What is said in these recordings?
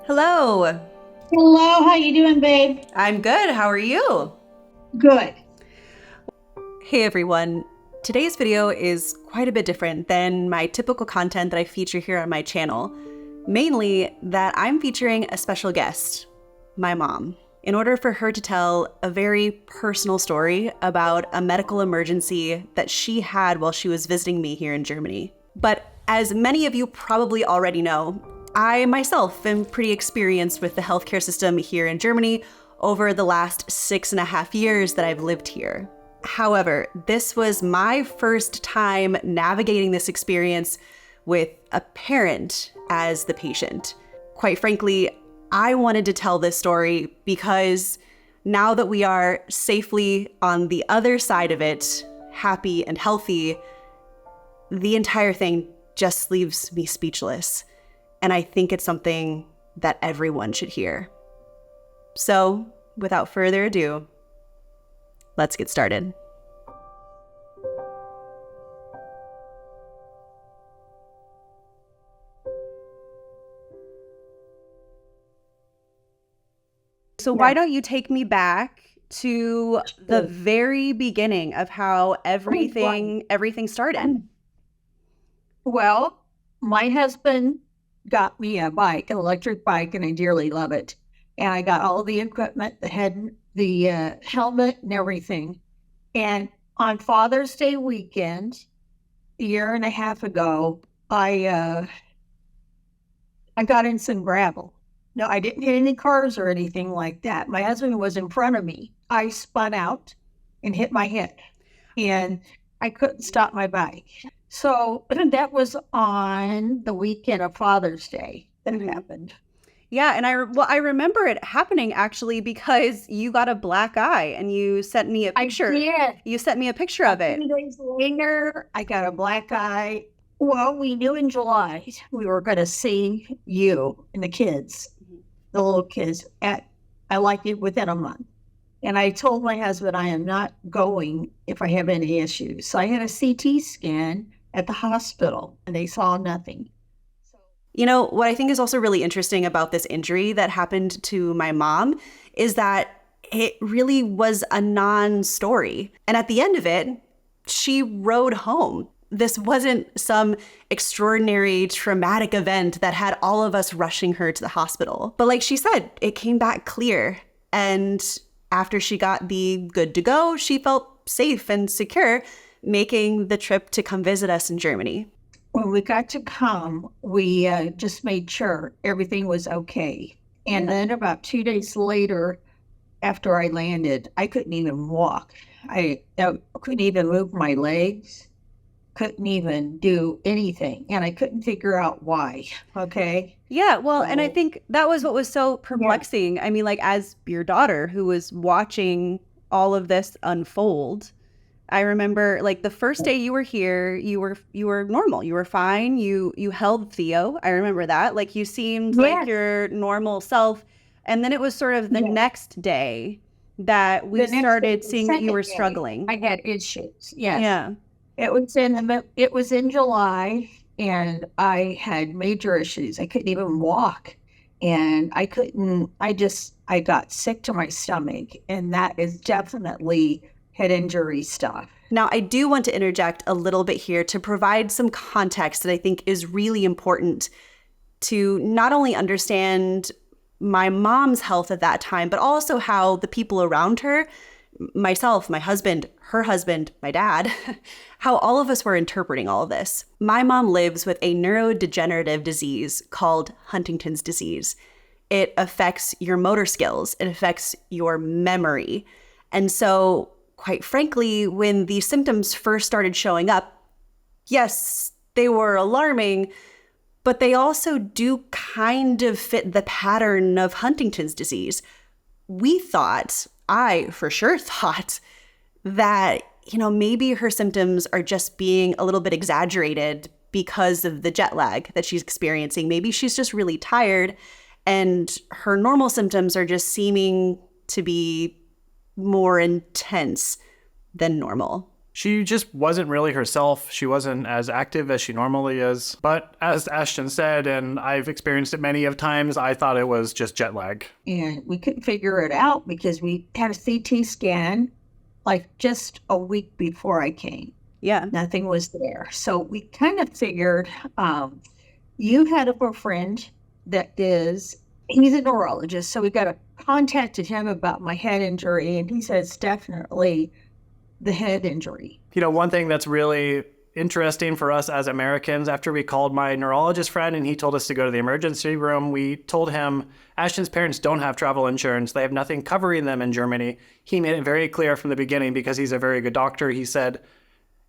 Hello. Hello, how you doing, babe? I'm good. How are you? Good. Hey everyone. Today's video is quite a bit different than my typical content that I feature here on my channel. Mainly that I'm featuring a special guest, my mom, in order for her to tell a very personal story about a medical emergency that she had while she was visiting me here in Germany. But as many of you probably already know, I myself am pretty experienced with the healthcare system here in Germany over the last 6.5 years that I've lived here. However, this was my first time navigating this experience with a parent as the patient. Quite frankly, I wanted to tell this story because now that we are safely on the other side of it, happy and healthy, the entire thing just leaves me speechless. And I think it's something that everyone should hear. So, without further ado, let's get started. So why don't you take me back to the very beginning of how everything started? Well, my husband got me a bike, an electric bike, and I dearly love it. And I got all the equipment, the head, the helmet, and everything. And on Father's Day weekend, a year and a half ago, I got in some gravel. No, I didn't hit any cars or anything like that. My husband was in front of me. I spun out and hit my head, and I couldn't stop my bike. So that was on the weekend of Father's Day that it happened. Yeah, and I remember it happening actually because you got a black eye and you sent me a picture. I did. You sent me a picture of it. 2 days later, I got a black eye. Well, we knew in July we were going to see you and the kids, the little kids, within a month. And I told my husband I am not going if I have any issues. So I had a CT scan at the hospital and they saw nothing. You know, what I think is also really interesting about this injury that happened to my mom is that it really was a non-story. And at the end of it, she rode home. This wasn't some extraordinary traumatic event that had all of us rushing her to the hospital. But like she said, it came back clear. And after she got the good to go, she felt safe and secure making the trip to come visit us in Germany. When we got to come, we just made sure everything was okay. And then about 2 days later, after I landed, I couldn't even walk. I couldn't even move my legs, couldn't even do anything. And I couldn't figure out why. Okay. Yeah, well, and I think that was what was so perplexing. I mean, like, as your daughter who was watching all of this unfold, I remember like the first day you were here, you were normal. You were fine. You held Theo. I remember that. Like you seemed like your normal self. And then it was sort of the next day that we started seeing that you were struggling. I had issues. Yes. Yeah. It was in July and I had major issues. I couldn't even walk. And I got sick to my stomach. And that is definitely head injury stuff. Now, I do want to interject a little bit here to provide some context that I think is really important to not only understand my mom's health at that time, but also how the people around her, myself, my husband, her husband, my dad, how all of us were interpreting all of this. My mom lives with a neurodegenerative disease called Huntington's disease. It affects your motor skills. It affects your memory. And so quite frankly, when the symptoms first started showing up, yes, they were alarming, but they also do kind of fit the pattern of Huntington's disease. I for sure thought that, maybe her symptoms are just being a little bit exaggerated because of the jet lag that she's experiencing. Maybe she's just really tired and her normal symptoms are just seeming to be more intense than normal. She just wasn't really herself. She wasn't as active as she normally is. But as Ashton said, and I've experienced it many of times, I thought it was just jet lag. And we couldn't figure it out because we had a CT scan like just a week before I came. Yeah. Nothing was there. So we kind of figured you had a friend he's a neurologist. So we contacted him about my head injury, and he said it's definitely the head injury. You know, one thing that's really interesting for us as Americans, after we called my neurologist friend and he told us to go to the emergency room, we told him Ashton's parents don't have travel insurance. They have nothing covering them in Germany. He made it very clear from the beginning, because he's a very good doctor. He said,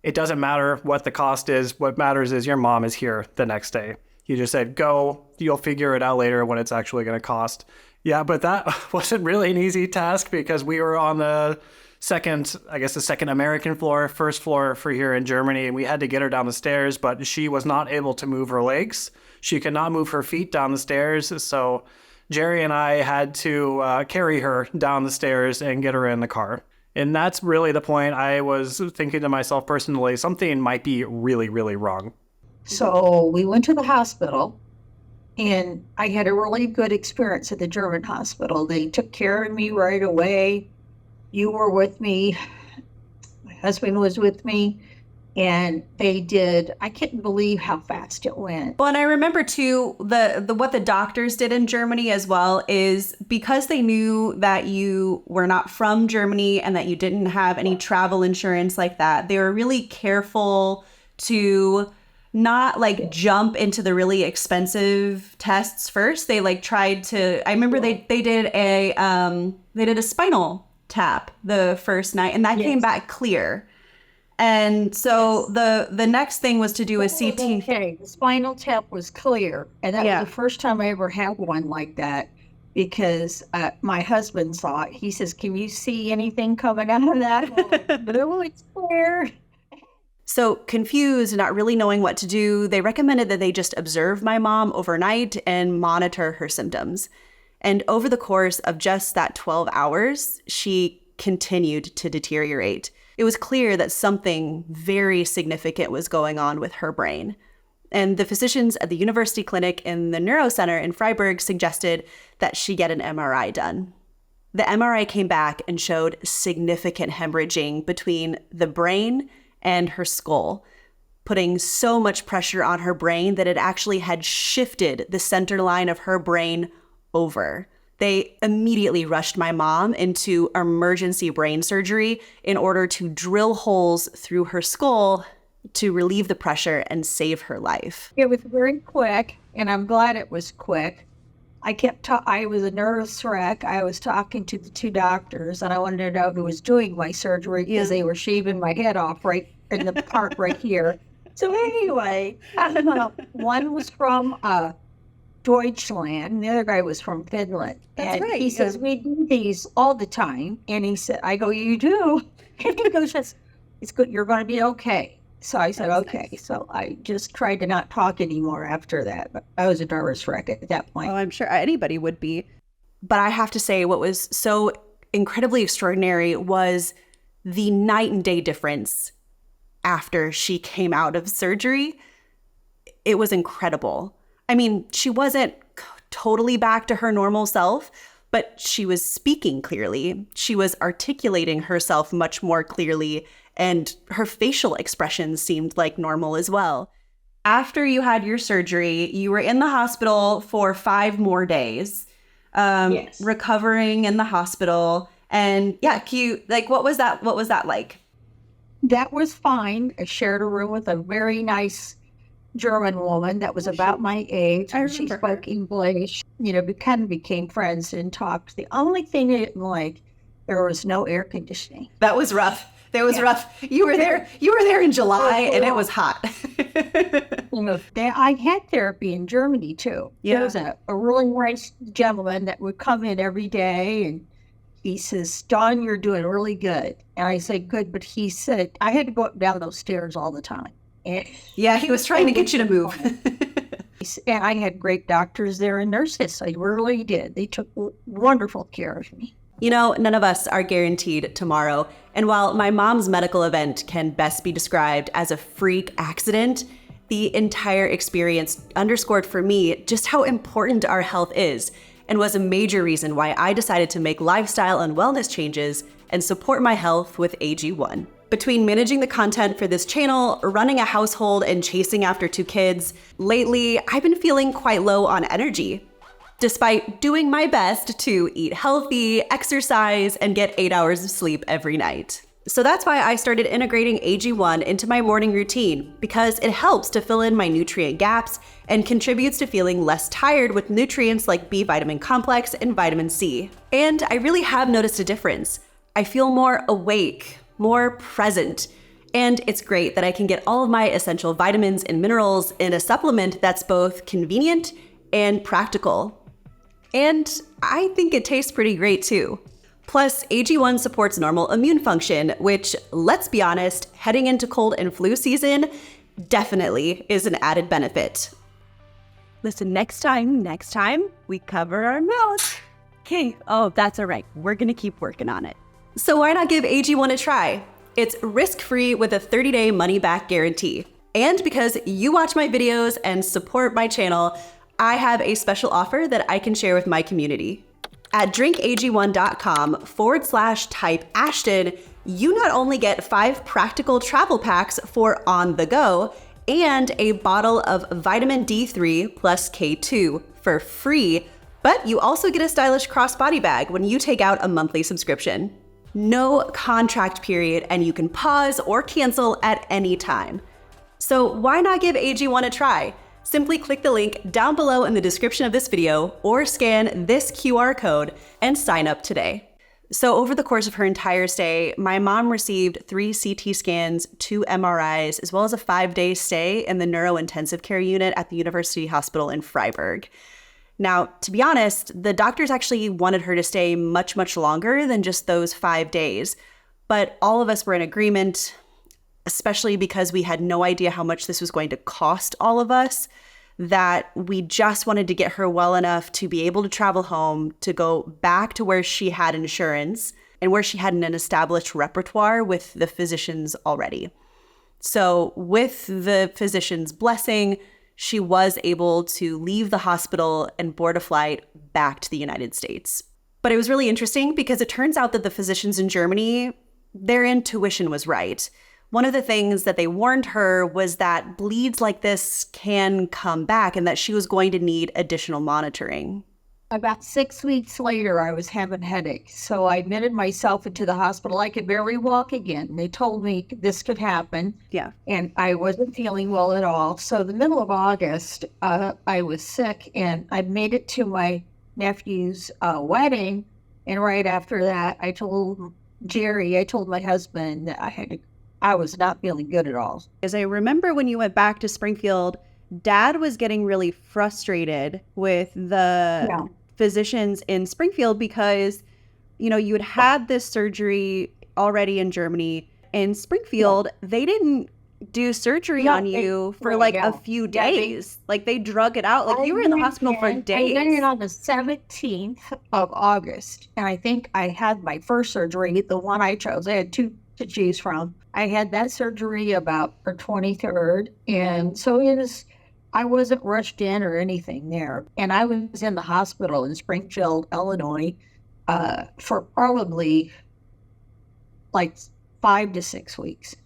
it doesn't matter what the cost is. What matters is your mom is here the next day. He just said, go, you'll figure it out later when it's actually going to cost. Yeah, but that wasn't really an easy task, because we were on the second American floor, first floor for here in Germany, and we had to get her down the stairs, but she was not able to move her legs. She could not move her feet down the stairs, so Jerry and I had to carry her down the stairs and get her in the car. And that's really the point. I was thinking to myself personally, something might be really, really wrong. So we went to the hospital, and I had a really good experience at the German hospital. They took care of me right away. You were with me. My husband was with me. And I couldn't believe how fast it went. Well, and I remember too, what the doctors did in Germany as well is, because they knew that you were not from Germany and that you didn't have any travel insurance like that, they were really careful to not like jump into the really expensive tests first. They like tried to, I remember they did a spinal tap the first night, and that came back clear. And so the next thing was to do a CT. Okay, the spinal tap was clear. And that was the first time I ever had one like that, because my husband saw it. He says, can you see anything coming out of that? No, it's clear. So confused, not really knowing what to do, they recommended that they just observe my mom overnight and monitor her symptoms. And over the course of just that 12 hours, she continued to deteriorate. It was clear that something very significant was going on with her brain. And the physicians at the university clinic in the Neuro Center in Freiburg suggested that she get an MRI done. The MRI came back and showed significant hemorrhaging between the brain and her skull, putting so much pressure on her brain that it actually had shifted the center line of her brain over. They immediately rushed my mom into emergency brain surgery in order to drill holes through her skull to relieve the pressure and save her life. It was very quick, and I'm glad it was quick. I was a nervous wreck. I was talking to the two doctors, and I wanted to know who was doing my surgery, because they were shaving my head off right in the part right here. So anyway, one was from Deutschland, and the other guy was from Finland. That's and right. He says, we do these all the time. And he said, I go, you do? And he goes, it's good. You're going to be okay. So I said, okay. Nice. So I just tried to not talk anymore after that. But I was a nervous wreck at that point. Oh, I'm sure anybody would be. But I have to say, what was so incredibly extraordinary was the night and day difference after she came out of surgery. It was incredible. I mean, she wasn't totally back to her normal self, but she was speaking clearly. She was articulating herself much more clearly, and her facial expressions seemed like normal as well. After you had your surgery, you were in the hospital for 5 more days, recovering in the hospital. And what was that like? That was fine. I shared a room with a very nice German woman that was about my age. She spoke English. We kind of became friends and talked. The only thing I didn't like, there was no air conditioning. That was rough. That was rough. You were there in July, and it was hot. I had therapy in Germany too. Yeah. There was a really nice gentleman that would come in every day, and he says, Dawn, you're doing really good. And I said, good, but he said, I had to go up and down those stairs all the time. Yeah, he was trying to get you to move. And I had great doctors there and nurses. I really did. They took wonderful care of me. You know, none of us are guaranteed tomorrow, and while my mom's medical event can best be described as a freak accident, the entire experience underscored for me just how important our health is, and was a major reason why I decided to make lifestyle and wellness changes and support my health with AG1. Between managing the content for this channel, running a household, and chasing after 2 kids, lately I've been feeling quite low on energy, despite doing my best to eat healthy, exercise, and get 8 hours of sleep every night. So that's why I started integrating AG1 into my morning routine, because it helps to fill in my nutrient gaps and contributes to feeling less tired with nutrients like B vitamin complex and vitamin C. And I really have noticed a difference. I feel more awake, more present, and it's great that I can get all of my essential vitamins and minerals in a supplement that's both convenient and practical. And I think it tastes pretty great too. Plus, AG1 supports normal immune function, which, let's be honest, heading into cold and flu season definitely is an added benefit. Listen, next time, we cover our mouth. Okay, oh, that's all right. We're gonna keep working on it. So why not give AG1 a try? It's risk-free with a 30-day money-back guarantee. And because you watch my videos and support my channel, I have a special offer that I can share with my community. At drinkag1.com/type Ashton, you not only get 5 practical travel packs for on the go and a bottle of vitamin D3 plus K2 for free, but you also get a stylish crossbody bag when you take out a monthly subscription. No contract period, and you can pause or cancel at any time. So why not give AG1 a try? Simply click the link down below in the description of this video or scan this QR code and sign up today. So over the course of her entire stay, my mom received 3 CT scans, 2 MRIs, as well as a 5-day stay in the neurointensive care unit at the University Hospital in Freiburg. Now, to be honest, the doctors actually wanted her to stay much, much longer than just those 5 days, but all of us were in agreement, especially because we had no idea how much this was going to cost all of us, that we just wanted to get her well enough to be able to travel home, to go back to where she had insurance and where she had an established repertoire with the physicians already. So with the physician's blessing, she was able to leave the hospital and board a flight back to the United States. But it was really interesting because it turns out that the physicians in Germany, their intuition was right. One of the things that they warned her was that bleeds like this can come back and that she was going to need additional monitoring. About 6 weeks later, I was having headaches, so I admitted myself into the hospital. I could barely walk again. They told me this could happen. Yeah. And I wasn't feeling well at all. So the middle of August, I was sick, and I made it to my nephew's wedding. And right after that, I told my husband that I was not feeling good at all. As I remember when you went back to Springfield, Dad was getting really frustrated with the physicians in Springfield because, you know, you had had this surgery already in Germany. In Springfield, they didn't do surgery on you for like a few days. Like they drug it out. Like you were in the hospital for days. I went in on the 17th of August, and I think I had my first surgery, the one I chose. I had 2 to choose from. I had that surgery about the 23rd, and so I wasn't rushed in or anything there. And I was in the hospital in Springfield, Illinois, for probably like 5 to 6 weeks.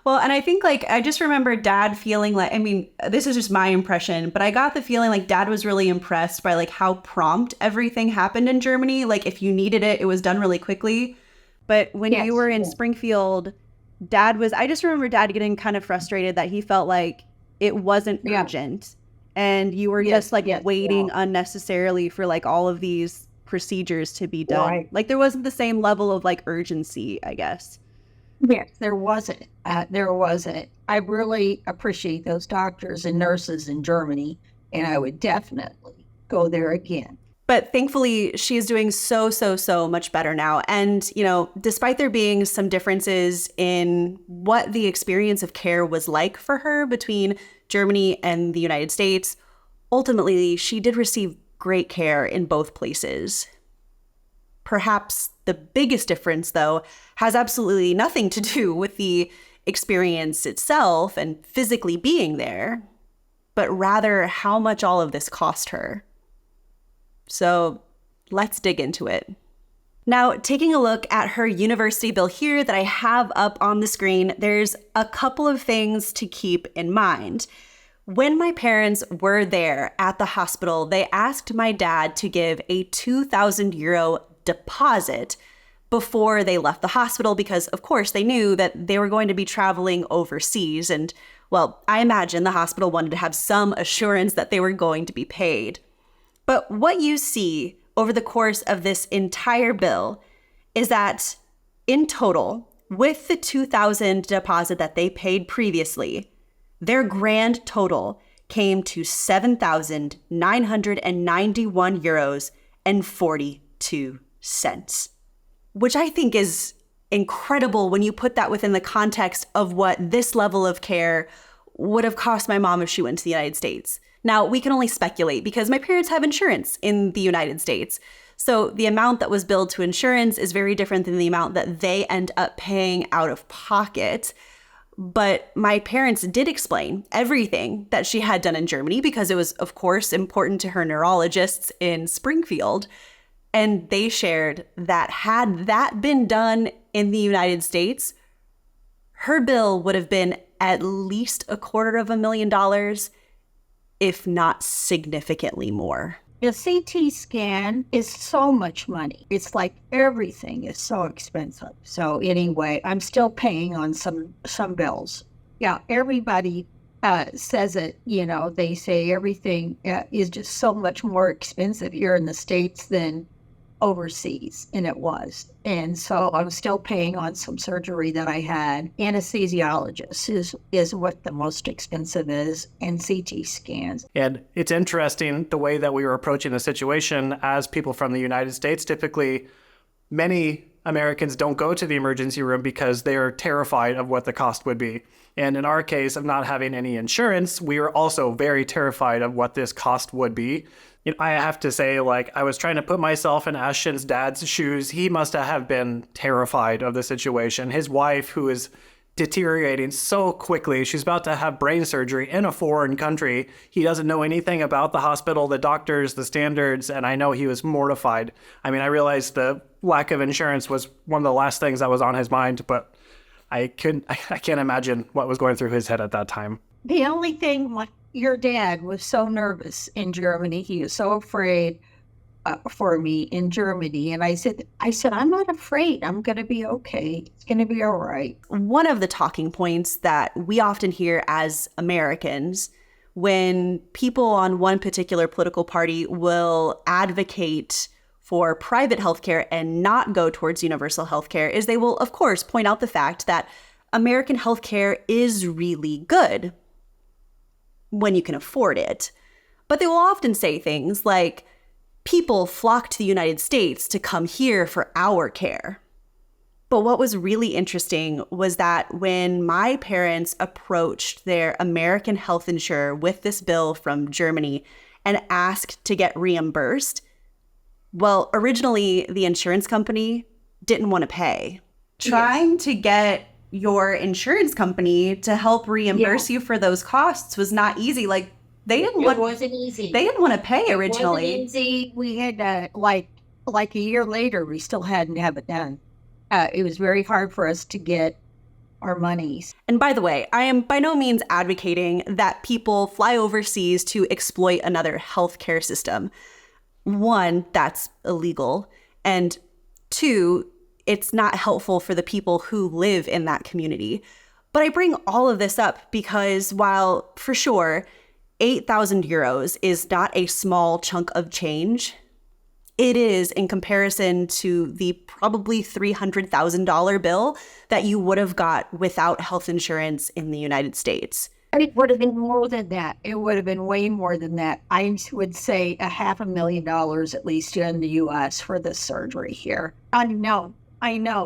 Well, and I think I just remember Dad feeling like, I mean, this is just my impression, but I got the feeling like Dad was really impressed by like how prompt everything happened in Germany. Like if you needed it, it was done really quickly. But when you were in Springfield, I just remember Dad getting kind of frustrated that he felt like it wasn't urgent and you were just like waiting unnecessarily for like all of these procedures to be done. Right. Like there wasn't the same level of like urgency, I guess. Yes, there wasn't. I really appreciate those doctors and nurses in Germany, and I would definitely go there again. But thankfully, she is doing so much better now. And, you know, despite there being some differences in what the experience of care was like for her between Germany and the United States, ultimately, she did receive great care in both places. Perhaps The biggest difference, though, has absolutely nothing to do with the experience itself and physically being there, but rather how much all of this cost her. So let's dig into it. Now, taking a look at her university bill here that I have up on the screen, there's a couple of things to keep in mind. When my parents were there at the hospital, they asked my dad to give a 2,000 euro deposit before they left the hospital because, of course, they knew that they were going to be traveling overseas. And, well, I imagine the hospital wanted to have some assurance that they were going to be paid. But what you see over the course of this entire bill is that in total, with the 2,000 deposit that they paid previously, their grand total came to 7,991 euros and 42 cents, which I think is incredible when you put that within the context of what this level of care would have cost my mom if she went to the United States. Now, we can only speculate because my parents have insurance in the United States. So the amount that was billed to insurance is very different than the amount that they end up paying out of pocket. But my parents did explain everything that she had done in Germany because it was, of course, important to her neurologists in Springfield. And they shared that had that been done in the United States, her bill would have been at least $250,000, if not significantly more. A CT scan is so much money. It's like everything is so expensive. So anyway, I'm still paying on some bills. Yeah, everybody says it, they say everything is just so much more expensive here in the States than overseas, and it was. And so I'm still paying on some surgery that I had. Anesthesiologist is what the most expensive is, and CT scans. And it's interesting the way that we were approaching the situation as people from the United States. Typically, many Americans don't go to the emergency room because they are terrified of what the cost would be. And in our case of not having any insurance, we were also very terrified of what this cost would be. I have to say, I was trying to put myself in Ashton's dad's shoes. He must have been terrified of the situation. His wife, who is deteriorating so quickly, she's about to have brain surgery in a foreign country. He doesn't know anything about the hospital, the doctors, the standards, and I know he was mortified. I realized the lack of insurance was one of the last things that was on his mind, but I can't imagine what was going through his head at that time. The only thing, your dad was so nervous in Germany. He was so afraid for me in Germany. And I said, I'm not afraid. I'm going to be okay. It's going to be all right. One of the talking points that we often hear as Americans when people on one particular political party will advocate for private healthcare and not go towards universal healthcare is they will, of course, point out the fact that American healthcare is really good when you can afford it. But they will often say things like, people flock to the United States to come here for our care. But what was really interesting was that when my parents approached their American health insurer with this bill from Germany and asked to get reimbursed, well, originally the insurance company didn't want to pay. Trying to get your insurance company to help reimburse you for those costs was not easy. It wasn't easy. They didn't want to pay originally. It wasn't easy. We had like a year later, we still hadn't have it done. It was very hard for us to get our monies. And by the way, I am by no means advocating that people fly overseas to exploit another healthcare system. One, that's illegal. And two, it's not helpful for the people who live in that community. But I bring all of this up because while, for sure, 8,000 euros is not a small chunk of change, it is in comparison to the probably $300,000 bill that you would have got without health insurance in the United States. It would have been more than that. It would have been way more than that. I would say $500,000 at least in the U.S. for this surgery here. I know.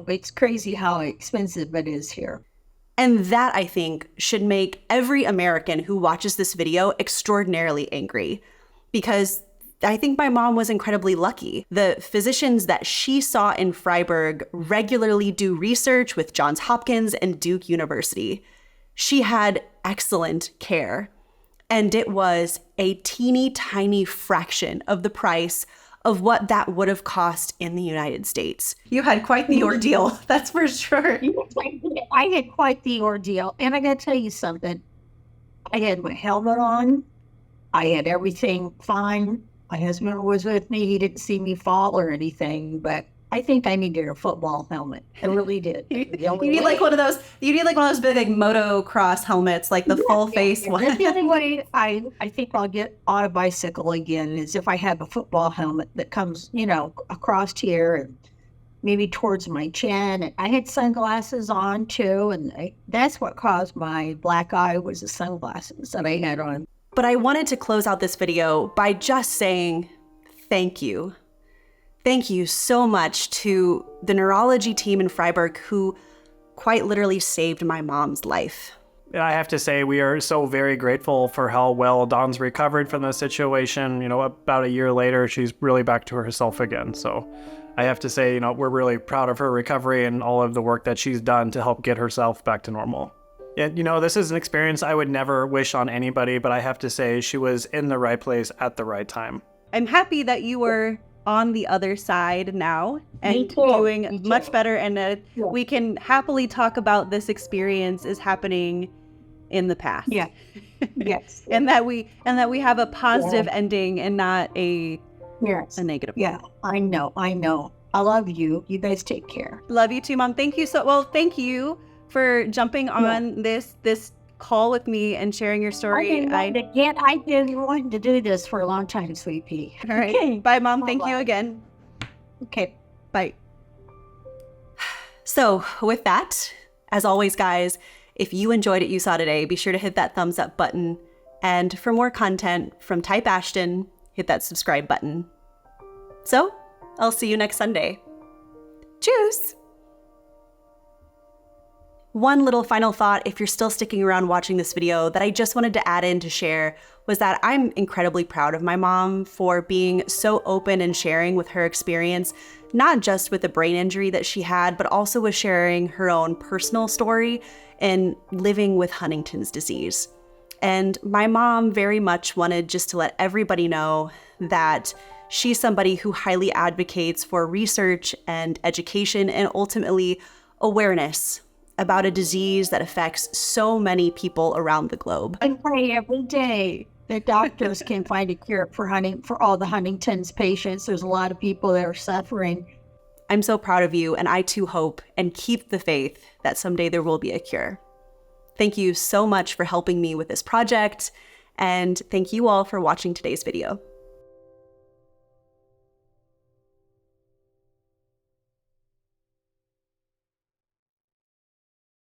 It's crazy how expensive it is here. And that, I think, should make every American who watches this video extraordinarily angry. Because I think my mom was incredibly lucky. The physicians that she saw in Freiburg regularly do research with Johns Hopkins and Duke University. She had excellent care, and it was a teeny tiny fraction of the price of what that would have cost in the United States. You had quite the ordeal, that's for sure. I had quite the ordeal. And I got to tell you something. I had my helmet on. I had everything fine. My husband was with me. He didn't see me fall or anything, but I think I needed a football helmet. I really did. You need like one of those. You need like one of those big like motocross helmets, like the full face one. That's the only way I think I'll get on a bicycle again is if I have a football helmet that comes, across here and maybe towards my chin. I had sunglasses on too, and that's what caused my black eye was the sunglasses that I had on. But I wanted to close out this video by just saying thank you. Thank you so much to the neurology team in Freiburg who quite literally saved my mom's life. I have to say, we are so very grateful for how well Dawn's recovered from the situation. About a year later, she's really back to herself again. So I have to say, we're really proud of her recovery and all of the work that she's done to help get herself back to normal. This is an experience I would never wish on anybody, but I have to say she was in the right place at the right time. I'm happy that you were on the other side now and doing much better, and we can happily talk about this experience is happening in the past. Yeah. Yes. and that we have a positive ending and not a negative. Yeah. I know. I love you. You guys take care. Love you too, Mom. Thank you thank you for jumping on this call with me and sharing your story. I've been wanting to do this for a long time, Sweet Pea. All right. Okay. Bye, Mom. Thank you again. Okay. Bye. So with that, as always, guys, if you enjoyed what you saw today, be sure to hit that thumbs up button. And for more content from Type Ashton, hit that subscribe button. So I'll see you next Sunday. Tschüss! One little final thought, if you're still sticking around watching this video, that I just wanted to add in to share was that I'm incredibly proud of my mom for being so open and sharing with her experience, not just with the brain injury that she had, but also with sharing her own personal story and living with Huntington's disease. And my mom very much wanted just to let everybody know that she's somebody who highly advocates for research and education and ultimately awareness about a disease that affects so many people around the globe. I pray every day that doctors can find a cure for all the Huntington's patients. There's a lot of people that are suffering. I'm so proud of you, and I too hope and keep the faith that someday there will be a cure. Thank you so much for helping me with this project, and thank you all for watching today's video.